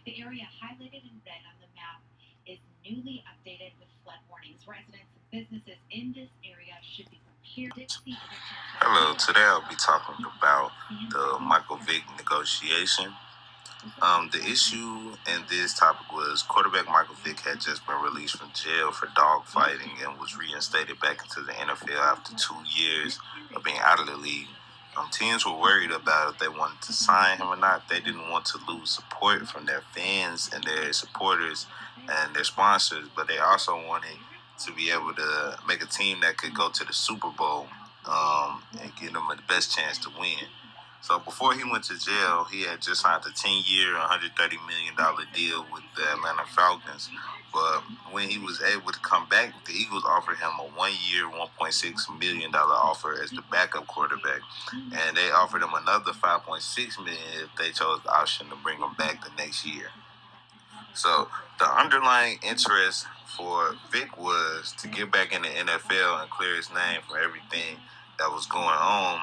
The area highlighted in red on the map is newly updated with flood warnings. Residents and businesses in this area should be prepared. Hello, today I'll be talking about the Michael Vick negotiation. The issue in this topic was quarterback Michael Vick had just been released from jail for dogfighting and was reinstated back into the NFL after 2 years of being out of the league. Teams were worried about if they wanted to sign him or not. They didn't want to lose support from their fans and their supporters and their sponsors, but they also wanted to be able to make a team that could go to the Super Bowl and give them the best chance to win. So before he went to jail, he had just signed a 10-year, $130 million deal with the Atlanta Falcons. But when he was able to come back, the Eagles offered him a 1-year, $1.6 million offer as the backup quarterback, and they offered him another $5.6 million if they chose the option to bring him back the next year. So the underlying interest for Vick was to get back in the NFL and clear his name from everything that was going on.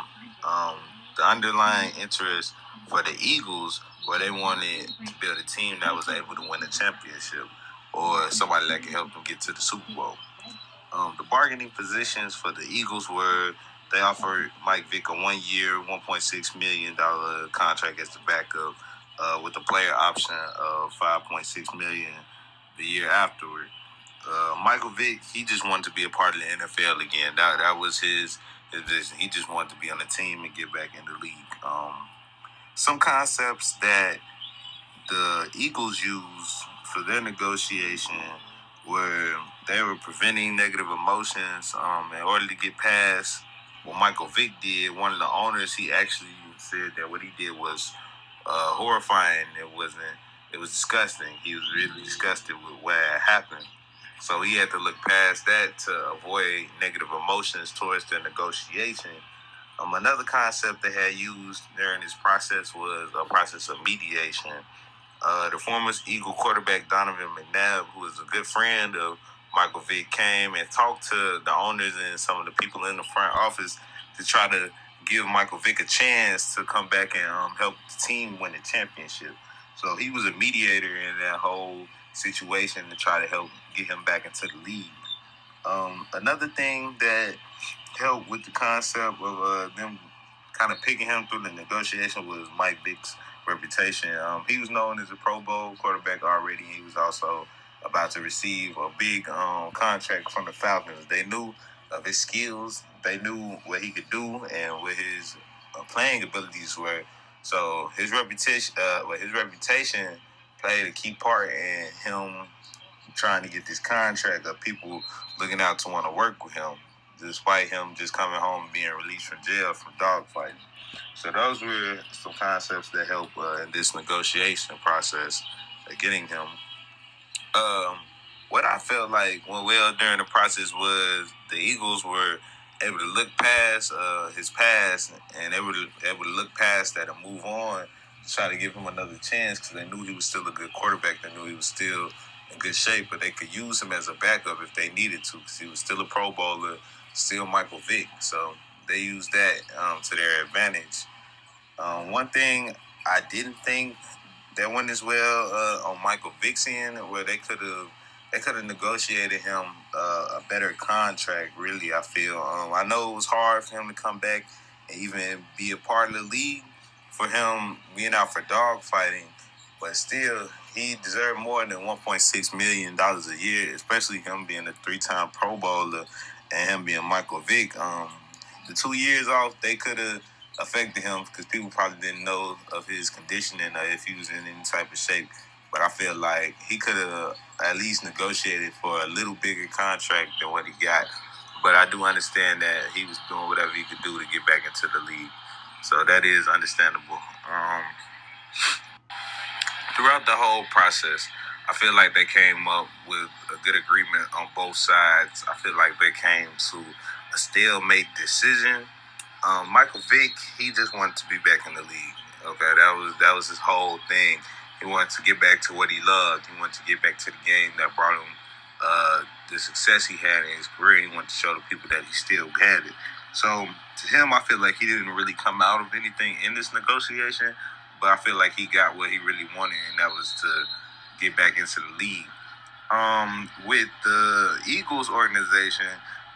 The underlying interest for the Eagles, where they wanted to build a team that was able to win a championship or somebody that could help them get to the Super Bowl. The bargaining positions for the Eagles were they offered Mike Vick a 1-year, $1.6 million contract as the backup, with a player option of $5.6 million the year afterward. Michael Vick, he just wanted to be a part of the NFL again. That was his vision. He just wanted to be on the team and get back in the league. Some concepts that the Eagles used for their negotiation were they were preventing negative emotions in order to get past what Michael Vick did. One of the owners, he actually said that what he did was horrifying. It was disgusting. He was really disgusted with what had happened. So he had to look past that to avoid negative emotions towards the negotiation. Another concept they had used during this process was a process of mediation. The former Eagle quarterback Donovan McNabb, who is a good friend of Michael Vick, came and talked to the owners and some of the people in the front office to try to give Michael Vick a chance to come back and help the team win the championship. So he was a mediator in that whole situation to try to help get him back into the league. Another thing that helped with the concept of them kind of picking him through the negotiation was Mike Vick's reputation. He was known as a Pro Bowl quarterback already. He was also about to receive a big contract from the Falcons. They knew of his skills. They knew what he could do and what his playing abilities were. So his reputation played a key part in him trying to get this contract of people looking out to want to work with him, despite him just coming home and being released from jail from dogfighting. So those were some concepts that help in this negotiation process of getting him. What I felt like went well during the process was the Eagles were able to look past his past and they were able to look past that and move on to try to give him another chance because they knew he was still a good quarterback. They knew he was still in good shape, but they could use him as a backup if they needed to because he was still a Pro Bowler, still Michael Vick. So they used that to their advantage. One thing I didn't think that went as well on Michael Vick's end, where they could have negotiated him a better contract. Really, I feel. I know it was hard for him to come back and even be a part of the league. For him being out for dog fighting, but still, he deserved more than $1.6 million a year, especially him being a 3-time Pro Bowler and him being Michael Vick. The 2 years off, they could have affected him because people probably didn't know of his conditioning or if he was in any type of shape. But I feel like he could have at least negotiated for a little bigger contract than what he got. But I do understand that he was doing whatever he could do to get back into the league. So that is understandable. Throughout the whole process, I feel like they came up with a good agreement on both sides. I feel like they came to a stalemate decision. Michael Vick, he just wanted to be back in the league. Okay, that was his whole thing. He wanted to get back to what he loved. He wanted to get back to the game that brought him the success he had in his career. He wanted to show the people that he still had it. So to him, I feel like he didn't really come out of anything in this negotiation. but I feel like he got what he really wanted, and that was to get back into the league. With the Eagles organization,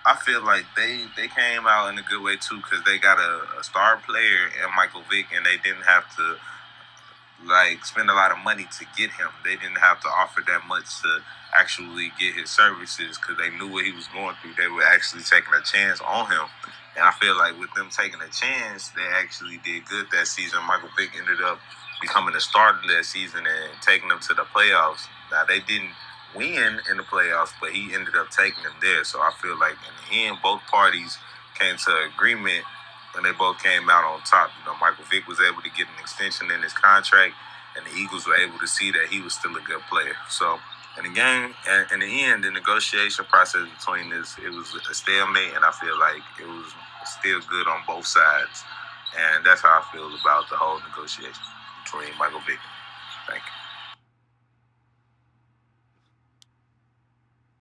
I feel like they came out in a good way too, because they got a star player in Michael Vick, and they didn't have to like spend a lot of money to get him. They didn't have to offer that much to actually get his services, because they knew what he was going through. They were actually taking a chance on him, and I feel like with them taking a chance, they actually did good that season. Michael Vick ended up becoming the starter that season and taking them to the playoffs. Now they didn't win in the playoffs, but he ended up taking them there. So I feel like in the end, both parties came to an agreement, and they both came out on top. Michael Vick was able to get an extension in his contract, and the Eagles were able to see that he was still a good player. So, in the game, in the end, the negotiation process between this, it was a stalemate, and I feel like it was still good on both sides. And that's how I feel about the whole negotiation between Michael Vick.